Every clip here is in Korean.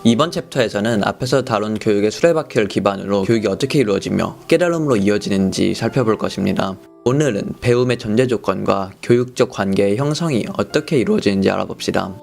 이번 챕터에서는 앞에서 다룬 교육의 수레바퀴를 기반으로 교육이 어떻게 이루어지며 깨달음으로 이어지는지 살펴볼 것입니다. 오늘은 배움의 전제 조건과 교육적 관계의 형성이 어떻게 이루어지는지 알아봅시다.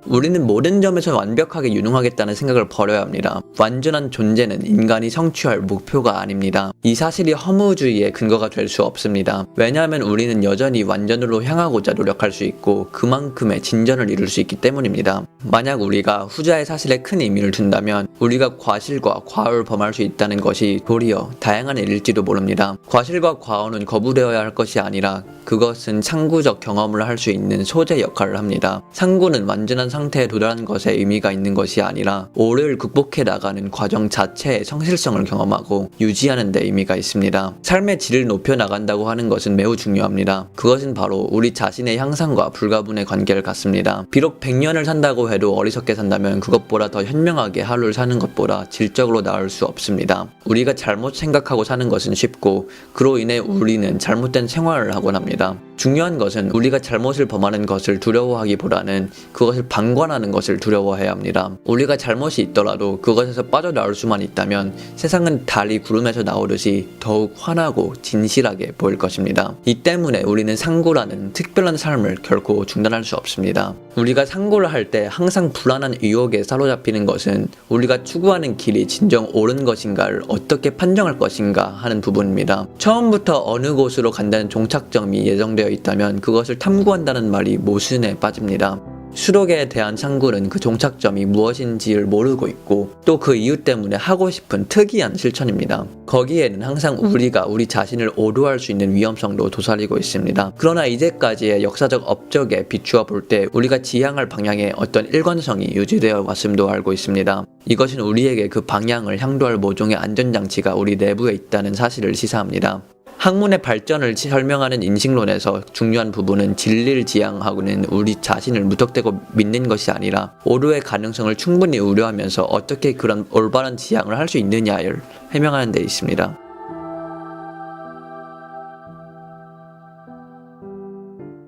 우리는 모든 점에서 완벽하게 유능하겠다는 생각을 버려야 합니다. 완전한 존재는 인간이 성취할 목표가 아닙니다. 이 사실이 허무주의의 근거가 될 수 없습니다. 왜냐하면 우리는 여전히 완전으로 향하고자 노력할 수 있고 그만큼의 진전을 이룰 수 있기 때문입니다. 만약 우리가 후자의 사실에 큰 의미를 둔다면 우리가 과실과 과오를 범할 수 있다는 것이 도리어 다양한 일일지도 모릅니다. 과실과 과오는 거부되어야 할 것이 아니라 그것은 상구적 경험을 할 수 있는 소재 역할을 합니다. 상구는 완전한 상태에 도달하는 것에 의미가 있는 것이 아니라 오를 극복해 나가는 과정 자체의 성실성을 경험하고 유지하는 데 의미가 있습니다. 삶의 질을 높여 나간다고 하는 것은 매우 중요합니다. 그것은 바로 우리 자신의 향상과 불가분의 관계를 갖습니다. 비록 100년을 산다고 해도 어리석게 산다면 그것보다 더 현명하게 하루를 사는 것보다 질적으로 나을 수 없습니다. 우리가 잘못 생각하고 사는 것은 쉽고 그로 인해 우리는 잘못된 생활을 하곤 합니다. 중요한 것은 우리가 잘못을 범하는 것을 두려워하기보다는 그것을 방관하는 것을 두려워해야 합니다. 우리가 잘못이 있더라도 그것에서 빠져나올 수만 있다면 세상은 달이 구름에서 나오듯이 더욱 환하고 진실하게 보일 것입니다. 이 때문에 우리는 상구라는 특별한 삶을 결코 중단할 수 없습니다. 우리가 상구를 할 때 항상 불안한 유혹에 사로잡히는 것은 우리가 추구하는 길이 진정 옳은 것인가를 어떻게 판정할 것인가 하는 부분입니다. 처음부터 어느 곳으로 간다는 종착점이 예정되어 있다면 그것을 탐구한다는 말이 모순에 빠집니다. 수록에 대한 상구는 그 종착점이 무엇인지를 모르고 있고 또 그 이유 때문에 하고 싶은 특이한 실천입니다. 거기에는 항상 우리가 우리 자신을 오류할 수 있는 위험성도 도사리고 있습니다. 그러나 이제까지의 역사적 업적에 비추어 볼 때 우리가 지향할 방향에 어떤 일관성이 유지되어 왔음도 알고 있습니다. 이것은 우리에게 그 방향을 향도할 모종의 안전장치가 우리 내부에 있다는 사실을 시사합니다. 학문의 발전을 설명하는 인식론에서 중요한 부분은 진리를 지향하고는 우리 자신을 무턱대고 믿는 것이 아니라 오류의 가능성을 충분히 우려하면서 어떻게 그런 올바른 지향을 할 수 있느냐를 해명하는 데 있습니다.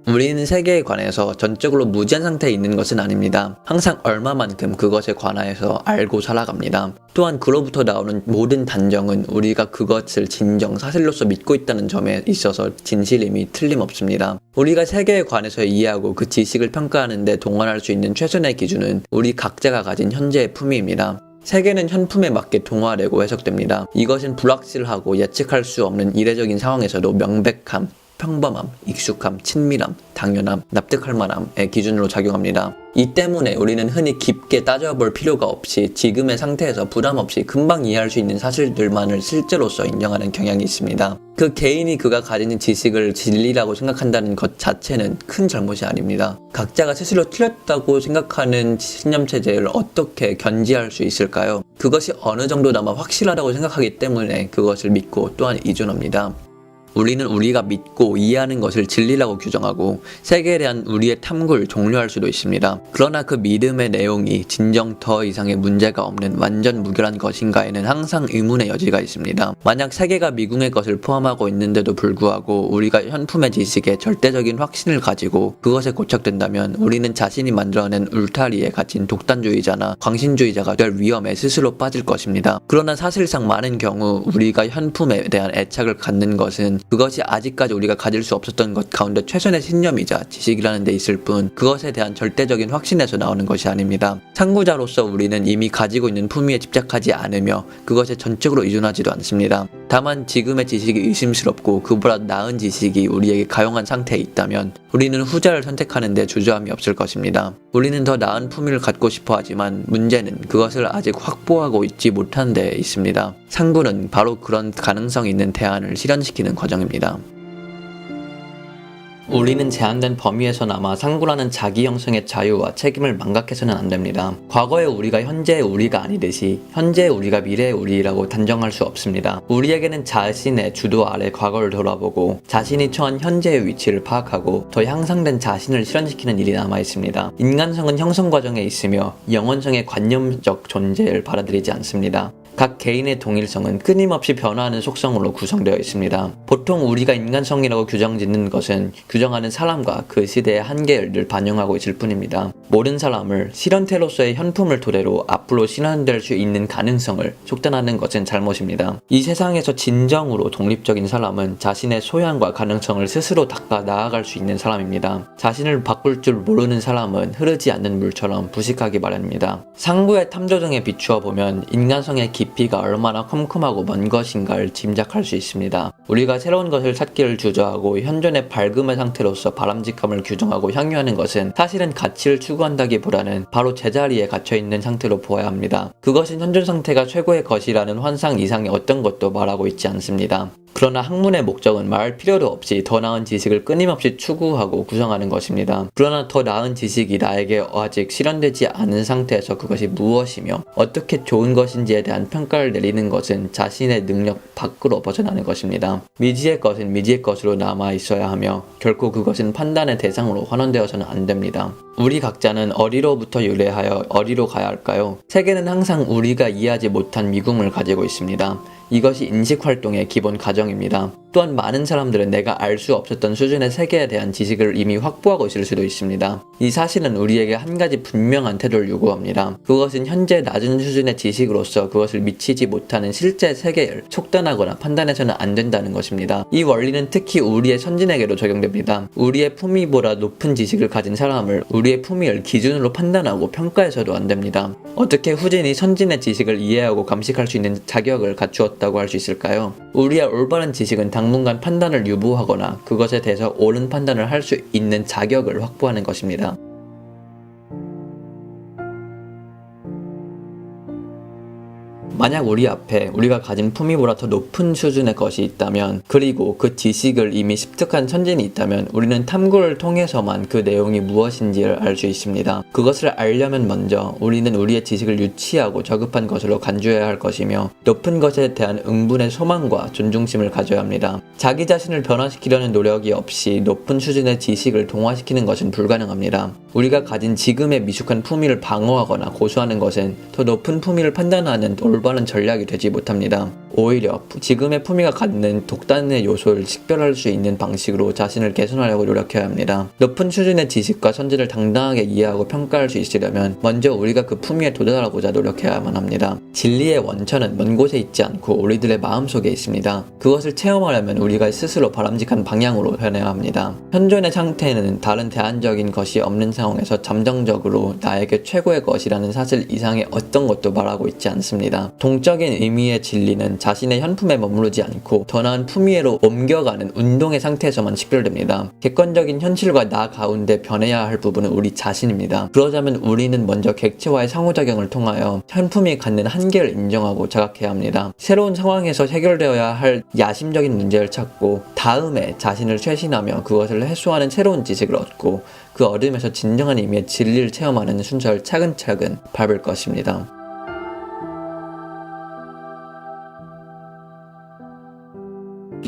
우리는 세계에 관해서 전적으로 무지한 상태에 있는 것은 아닙니다. 항상 얼마만큼 그것에 관하여서 알고 살아갑니다. 또한 그로부터 나오는 모든 단정은 우리가 그것을 진정 사실로서 믿고 있다는 점에 있어서 진실임이 틀림없습니다. 우리가 세계에 관해서 이해하고 그 지식을 평가하는 데 동원할 수 있는 최선의 기준은 우리 각자가 가진 현재의 품위입니다. 세계는 현품에 맞게 동화되고 해석됩니다. 이것은 불확실하고 예측할 수 없는 이례적인 상황에서도 명백함, 평범함, 익숙함, 친밀함, 당연함, 납득할 만함의 기준으로 작용합니다. 이 때문에 우리는 흔히 깊게 따져볼 필요가 없이 지금의 상태에서 부담 없이 금방 이해할 수 있는 사실들만을 실제로서 인정하는 경향이 있습니다. 그 개인이 그가 가지는 지식을 진리라고 생각한다는 것 자체는 큰 잘못이 아닙니다. 각자가 스스로 틀렸다고 생각하는 신념체제를 어떻게 견지할 수 있을까요? 그것이 어느 정도나마 확실하다고 생각하기 때문에 그것을 믿고 또한 의존합니다. 우리는 우리가 믿고 이해하는 것을 진리라고 규정하고 세계에 대한 우리의 탐구를 종료할 수도 있습니다. 그러나 그 믿음의 내용이 진정 더 이상의 문제가 없는 완전 무결한 것인가에는 항상 의문의 여지가 있습니다. 만약 세계가 미궁의 것을 포함하고 있는데도 불구하고 우리가 현품의 지식에 절대적인 확신을 가지고 그것에 고착된다면 우리는 자신이 만들어낸 울타리에 갇힌 독단주의자나 광신주의자가 될 위험에 스스로 빠질 것입니다. 그러나 사실상 많은 경우 우리가 현품에 대한 애착을 갖는 것은 그것이 아직까지 우리가 가질 수 없었던 것 가운데 최선의 신념이자 지식이라는 데 있을 뿐 그것에 대한 절대적인 확신에서 나오는 것이 아닙니다. 상구자로서 우리는 이미 가지고 있는 품위에 집착하지 않으며 그것에 전적으로 의존하지도 않습니다. 다만 지금의 지식이 의심스럽고 그보다 나은 지식이 우리에게 가용한 상태에 있다면 우리는 후자를 선택하는 데 주저함이 없을 것입니다. 우리는 더 나은 품위를 갖고 싶어 하지만 문제는 그것을 아직 확보하고 있지 못한 데 있습니다. 상구는 바로 그런 가능성이 있는 대안을 실현시키는 과정입니다. 우리는 제한된 범위에서나마 상구라는 자기 형성의 자유와 책임을 망각해서는 안 됩니다. 과거의 우리가 현재의 우리가 아니듯이 현재의 우리가 미래의 우리라고 단정할 수 없습니다. 우리에게는 자신의 주도 아래 과거를 돌아보고 자신이 처한 현재의 위치를 파악하고 더 향상된 자신을 실현시키는 일이 남아있습니다. 인간성은 형성 과정에 있으며 영원성의 관념적 존재를 받아들이지 않습니다. 각 개인의 동일성은 끊임없이 변화하는 속성으로 구성되어 있습니다. 보통 우리가 인간성이라고 규정짓는 것은 규정하는 사람과 그 시대의 한계를 반영하고 있을 뿐입니다. 모든 사람을 실현태로서의 현품을 토대로 앞으로 실현될 수 있는 가능성을 속단하는 것은 잘못입니다. 이 세상에서 진정으로 독립적인 사람은 자신의 소양과 가능성을 스스로 닦아 나아갈 수 있는 사람입니다. 자신을 바꿀 줄 모르는 사람은 흐르지 않는 물처럼 부식하기 마련입니다. 상부의 탐조 등에 비추어 보면 인간성의 깊이가 얼마나 컴컴하고 먼 것인가를 짐작할 수 있습니다. 우리가 새로운 것을 찾기를 주저하고 현존의 밝음의 상태로서 바람직함을 규정하고 향유하는 것은 사실은 가치를 추구한다기보다는 바로 제자리에 갇혀있는 상태로 보아야 합니다. 그것은 현존 상태가 최고의 것이라는 환상 이상의 어떤 것도 말하고 있지 않습니다. 그러나 학문의 목적은 말할 필요도 없이 더 나은 지식을 끊임없이 추구하고 구성하는 것입니다. 그러나 더 나은 지식이 나에게 아직 실현되지 않은 상태에서 그것이 무엇이며 어떻게 좋은 것인지에 대한 평가를 내리는 것은 자신의 능력 밖으로 벗어나는 것입니다. 미지의 것은 미지의 것으로 남아 있어야 하며 결코 그것은 판단의 대상으로 환원되어서는 안 됩니다. 우리 각자는 어디로부터 유래하여 어디로 가야 할까요? 세계는 항상 우리가 이해하지 못한 미궁을 가지고 있습니다. 이것이 인식활동의 기본 과정입니다. 또한 많은 사람들은 내가 알 수 없었던 수준의 세계에 대한 지식을 이미 확보하고 있을 수도 있습니다. 이 사실은 우리에게 한 가지 분명한 태도를 요구합니다. 그것은 현재 낮은 수준의 지식으로서 그것을 미치지 못하는 실제 세계를 속단하거나 판단해서는 안 된다는 것입니다. 이 원리는 특히 우리의 선진에게도 적용됩니다. 우리의 품위보다 높은 지식을 가진 사람을 우리의 품위를 기준으로 판단하고 평가해서도 안 됩니다. 어떻게 후진이 선진의 지식을 이해하고 감식할 수 있는 자격을 갖추었다고 할 수 있을까요? 우리의 올바른 지식은 당분간 판단을 유보하거나 그것에 대해서 옳은 판단을 할 수 있는 자격을 확보하는 것입니다. 만약 우리 앞에 우리가 가진 품위보다 더 높은 수준의 것이 있다면, 그리고 그 지식을 이미 습득한 선진이 있다면 우리는 탐구를 통해서만 그 내용이 무엇인지를 알 수 있습니다. 그것을 알려면 먼저 우리는 우리의 지식을 유치하고 저급한 것으로 간주해야 할 것이며 높은 것에 대한 응분의 소망과 존중심을 가져야 합니다. 자기 자신을 변화시키려는 노력이 없이 높은 수준의 지식을 동화시키는 것은 불가능합니다. 우리가 가진 지금의 미숙한 품위를 방어하거나 고수하는 것은 더 높은 품위를 판단하는 올바른 전략이 되지 못합니다. 오히려 지금의 품위가 갖는 독단의 요소를 식별할 수 있는 방식으로 자신을 개선하려고 노력해야 합니다. 높은 수준의 지식과 선진을 당당하게 이해하고 평가할 수 있으려면 먼저 우리가 그 품위에 도달하고자 노력해야만 합니다. 진리의 원천은 먼 곳에 있지 않고 우리들의 마음속에 있습니다. 그것을 체험하려면 우리가 스스로 바람직한 방향으로 변해야 합니다. 현존의 상태는 다른 대안적인 것이 없는 상황에서 잠정적으로 나에게 최고의 것이라는 사실 이상의 어떤 것도 말하고 있지 않습니다. 동적인 의미의 진리는 자신의 현품에 머무르지 않고 더 나은 품위로 옮겨가는 운동의 상태에서만 식별됩니다. 객관적인 현실과 나 가운데 변해야 할 부분은 우리 자신입니다. 그러자면 우리는 먼저 객체와의 상호작용을 통하여 현품이 갖는 한계를 인정하고 자각해야 합니다. 새로운 상황에서 해결되어야 할 야심적인 문제를 찾고 다음에 자신을 쇄신하며 그것을 해소하는 새로운 지식을 얻고 그 얻음에서 진정한 의미의 진리를 체험하는 순서를 차근차근 밟을 것입니다.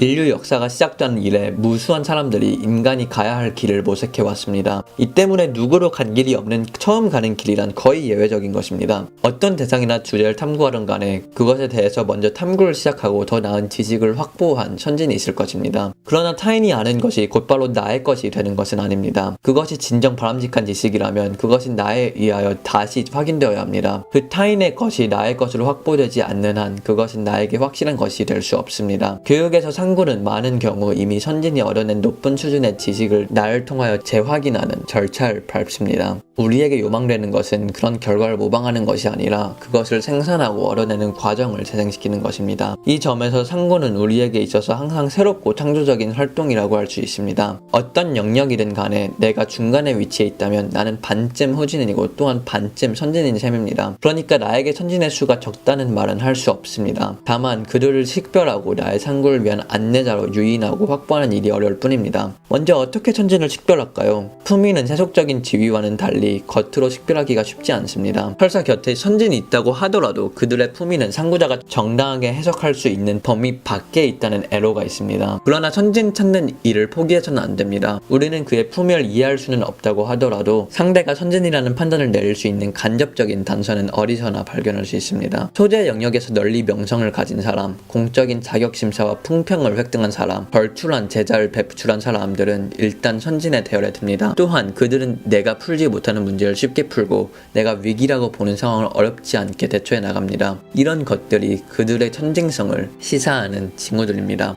인류 역사가 시작된 이래 무수한 사람들이 인간이 가야 할 길을 모색해왔습니다. 이 때문에 누구로 간 길이 없는 처음 가는 길이란 거의 예외적인 것입니다. 어떤 대상이나 주제를 탐구하든 간에 그것에 대해서 먼저 탐구를 시작하고 더 나은 지식을 확보한 선진이 있을 것입니다. 그러나 타인이 아는 것이 곧바로 나의 것이 되는 것은 아닙니다. 그것이 진정 바람직한 지식이라면 그것이 나에 의하여 다시 확인되어야 합니다. 그 타인의 것이 나의 것으로 확보되지 않는 한 그것은 나에게 확실한 것이 될 수 없습니다. 교육에서 상구는 많은 경우 이미 선진이 얻어낸 높은 수준의 지식을 나를 통하여 재확인하는 절차를 밟습니다. 우리에게 요망되는 것은 그런 결과를 모방하는 것이 아니라 그것을 생산하고 얻어내는 과정을 재생시키는 것입니다. 이 점에서 상구는 우리에게 있어서 항상 새롭고 창조적인 활동이라고 할 수 있습니다. 어떤 영역이든 간에 내가 중간에 위치해 있다면 나는 반쯤 후진이고 또한 반쯤 선진인 셈입니다. 그러니까 나에게 선진의 수가 적다는 말은 할 수 없습니다. 다만 그들을 식별하고 나의 상구를 위한 안내자로 유인하고 확보하는 일이 어려울 뿐입니다. 먼저 어떻게 선진을 식별할까요? 품위는 세속적인 지위와는 달리 선진들이 겉으로 식별하기가 쉽지 않습니다. 설사 곁에 선진이 있다고 하더라도 그들의 품위는 상구자가 정당하게 해석할 수 있는 범위 밖에 있다는 애로가 있습니다. 그러나 선진 찾는 일을 포기해서는 안 됩니다. 우리는 그의 품위를 이해할 수는 없다고 하더라도 상대가 선진이라는 판단을 내릴 수 있는 간접적인 단서는 어디서나 발견할 수 있습니다. 소재 영역에서 널리 명성을 가진 사람, 공적인 자격심사와 풍평을 획득한 사람, 벌출한 제자를 배출한 사람들은 일단 선진의 대열에 듭니다. 또한 그들은 내가 풀지 못하는 문제를 쉽게 풀고 내가 위기라고 보는 상황을 어렵지 않게 대처해 나갑니다. 이런 것들이 그들의 천직성을 시사하는 징후들입니다.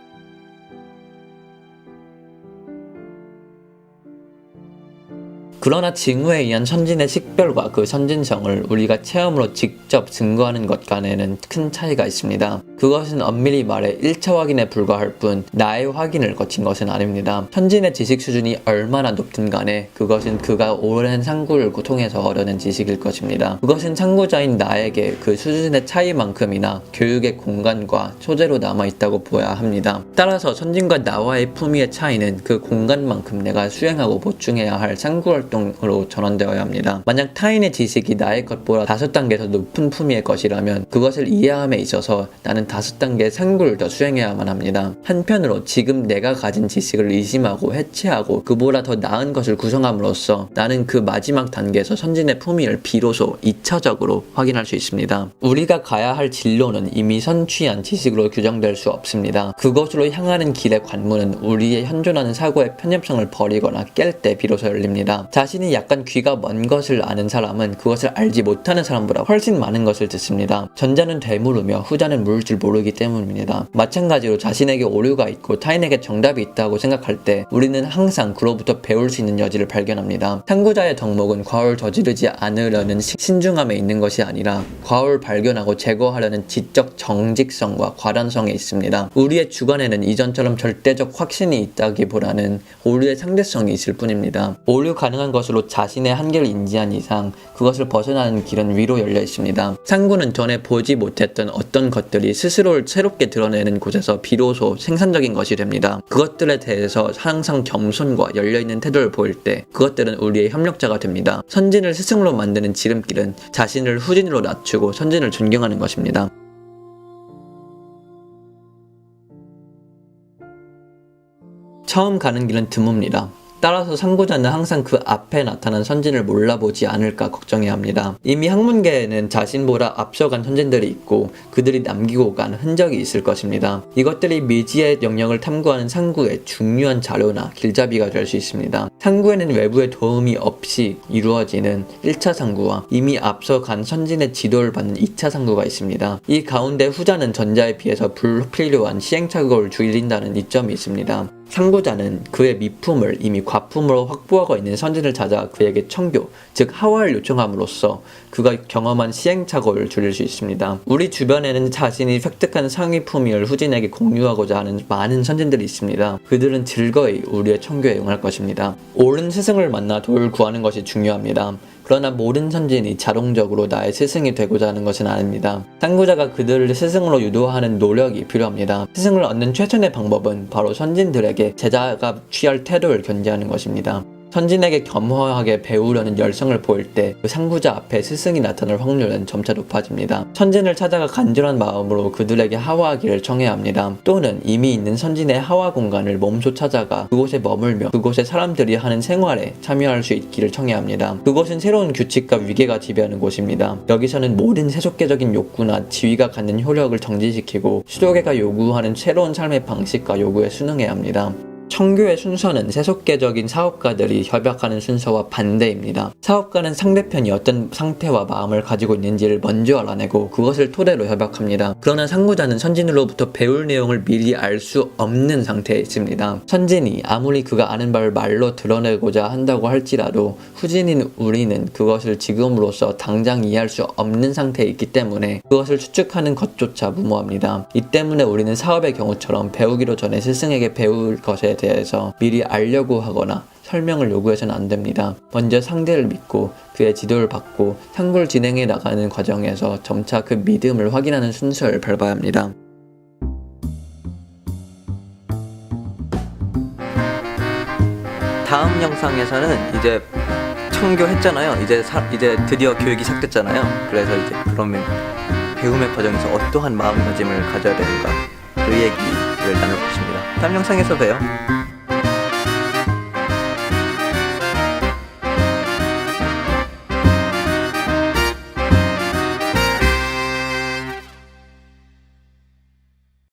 그러나 징후에 의한 선진의 식별과 그 선진성을 우리가 체험으로 직접 증거하는 것 간에는 큰 차이가 있습니다. 그것은 엄밀히 말해 1차 확인에 불과할 뿐 나의 확인을 거친 것은 아닙니다. 선진의 지식 수준이 얼마나 높든 간에 그것은 그가 오랜 상구를 통해서 얻어낸 지식일 것입니다. 그것은 상구자인 나에게 그 수준의 차이만큼이나 교육의 공간과 소재로 남아있다고 보아야 합니다. 따라서 선진과 나와의 품위의 차이는 그 공간만큼 내가 수행하고 보충해야 할 상구활동 으로 전환되어야 합니다. 만약 타인의 지식이 나의 것보다 5단계 더 높은 품위의 것이라면 그것을 이해함에 있어서 나는 5단계 상구를 더 수행해야만 합니다. 한편으로 지금 내가 가진 지식을 의심하고 해체하고 그보다 더 나은 것을 구성함으로써 나는 그 마지막 단계에서 선진의 품위를 비로소 2차적으로 확인할 수 있습니다. 우리가 가야 할 진로는 이미 선취한 지식으로 규정될 수 없습니다. 그것으로 향하는 길의 관문은 우리의 현존하는 사고의 편협성을 버리거나 깰 때 비로소 열립니다. 자신이 약간 귀가 먼 것을 아는 사람은 그것을 알지 못하는 사람보다 훨씬 많은 것을 듣습니다. 전자는 되물으며 후자는 물을 줄 모르기 때문입니다. 마찬가지로 자신에게 오류가 있고 타인에게 정답이 있다고 생각할 때 우리는 항상 그로부터 배울 수 있는 여지를 발견합니다. 탐구자의 덕목은 과오를 저지르지 않으려는 신중함에 있는 것이 아니라 과오를 발견하고 제거하려는 지적 정직성과 과단성에 있습니다. 우리의 주관에는 이전처럼 절대적 확신이 있다기보다는 오류의 상대성이 있을 뿐입니다. 오류 가능한 것으로 자신의 한계를 인지한 이상 그것을 벗어나는 길은 위로 열려 있습니다. 상구는 전에 보지 못했던 어떤 것들이 스스로를 새롭게 드러내는 곳에서 비로소 생산적인 것이 됩니다. 그것들에 대해서 항상 겸손과 열려있는 태도를 보일 때 그것들은 우리의 협력자가 됩니다. 선진을 스승으로 만드는 지름길은 자신을 후진으로 낮추고 선진을 존경하는 것입니다. 처음 가는 길은 드뭅니다. 따라서 상고자는 항상 그 앞에 나타난 선진을 몰라보지 않을까 걱정해야 합니다. 이미 학문계에는 자신보다 앞서간 선진들이 있고 그들이 남기고 간 흔적이 있을 것입니다. 이것들이 미지의 영역을 탐구하는 상구의 중요한 자료나 길잡이가 될 수 있습니다. 상구에는 외부의 도움이 없이 이루어지는 1차 상구와 이미 앞서간 선진의 지도를 받는 2차 상구가 있습니다. 이 가운데 후자는 전자에 비해서 불필요한 시행착오를 줄인다는 이점이 있습니다. 상고자는 그의 미품을 이미 과품으로 확보하고 있는 선진을 찾아 그에게 청교, 즉 하와를 요청함으로써 그가 경험한 시행착오를 줄일 수 있습니다. 우리 주변에는 자신이 획득한 상위 품위를 후진에게 공유하고자 하는 많은 선진들이 있습니다. 그들은 즐거이 우리의 청교에 응할 것입니다. 옳은 스승을 만나 도를 구하는 것이 중요합니다. 그러나 모든 선진이 자동적으로 나의 스승이 되고자 하는 것은 아닙니다. 상구자가 그들을 스승으로 유도하는 노력이 필요합니다. 스승을 얻는 최선의 방법은 바로 선진들에게 제자가 취할 태도를 견지하는 것입니다. 선진에게 겸허하게 배우려는 열성을 보일 때 그 상구자 앞에 스승이 나타날 확률은 점차 높아집니다. 선진을 찾아가 간절한 마음으로 그들에게 하와하기를 청해야 합니다. 또는 이미 있는 선진의 하와 공간을 몸소 찾아가 그곳에 머물며 그곳의 사람들이 하는 생활에 참여할 수 있기를 청해야 합니다. 그곳은 새로운 규칙과 위계가 지배하는 곳입니다. 여기서는 모든 세속계적인 욕구나 지위가 갖는 효력을 정지시키고 수도계가 요구하는 새로운 삶의 방식과 요구에 순응해야 합니다. 청교의 순서는 세속계적인 사업가들이 협약하는 순서와 반대입니다. 사업가는 상대편이 어떤 상태와 마음을 가지고 있는지를 먼저 알아내고 그것을 토대로 협약합니다. 그러나 상구자는 선진으로부터 배울 내용을 미리 알 수 없는 상태에 있습니다. 선진이 아무리 그가 아는 바를 말로 드러내고자 한다고 할지라도 후진인 우리는 그것을 지금으로서 당장 이해할 수 없는 상태에 있기 때문에 그것을 추측하는 것조차 무모합니다. 이 때문에 우리는 사업의 경우처럼 배우기로 전에 스승에게 배울 것에 대해서 미리 알려고 하거나 설명을 요구해서는 안 됩니다. 먼저 상대를 믿고 그의 지도를 받고 탐구를 진행해 나가는 과정에서 점차 그 믿음을 확인하는 순서를 밟아야 합니다. 다음 영상에서는 이제 성교했잖아요. 이제 드디어 교육이 시작됐잖아요. 그래서 이제 그러면 배움의 과정에서 어떠한 마음가짐을 가져야 되는가 그 얘기를 나눌 것입니다. 다음 영상에서 봬요.